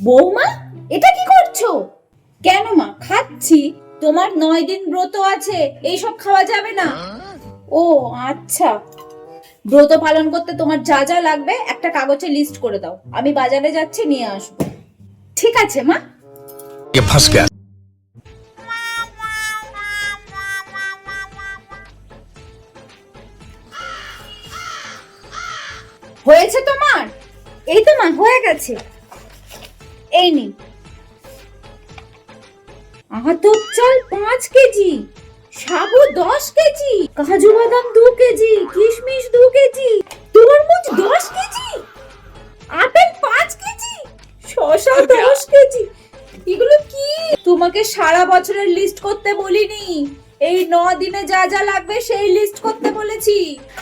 বৌমা, এটা কি করছো? কেন মা? খাচ্ছি। তোমার 9 দিন ব্রত আছে, এইসব খাওয়া যাবে না। ও আচ্ছা। ব্রত পালন করতে তোমার যা যা লাগবে একটা কাগজে লিস্ট করে দাও, আমি বাজারে যাচ্ছি, নিয়ে আসবো। ঠিক আছে মা। ये फंस गया। হয়েছে তোমার? এই তো মা, হয়ে গেছে। এই নিন। আতপ চাল 5 কেজি, সাবু 10 কেজি, কাজু বাদাম 2 কেজি, কিশমিশ 2 কেজি, তরমুজ 10 কেজি, আপেল 5 কেজি, শসা 10 কেজি। এগুলো কি? তোমাকে সারা বছরের লিস্ট করতে বলিনি, এই 9 দিনে যা যা লাগবে সেই লিস্ট করতে বলেছি।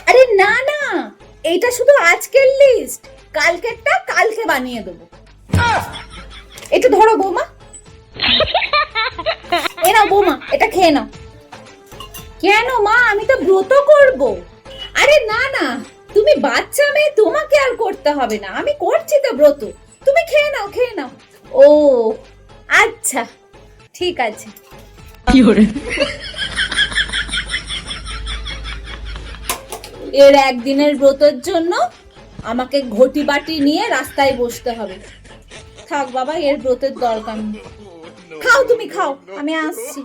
আরে না না, এইটা শুধু আজকের লিস্ট, কালকেরটা কালকে বানিয়ে দেবো। এটা ধরো বৌমা। এ নাও বৌমা, এটা খেয়ে নাও। কেন মা, আমি তো ব্রত করব। আরে না না, তুমি বাচ্চা মেয়ে, তোমাকে আর করতে হবে না, আমি করছি তো ব্রত। তুমি খেয়ে নাও, খেয়ে নাও। ও আচ্ছা, ঠিক আছে। এর একদিনের ব্রতের জন্য আমাকে ঘটি বাটি নিয়ে রাস্তায় বসতে হবে। থাক বাবা, এর ব্রতের দরকার নেই। খাও, তুমি খাও, আমি আসছি।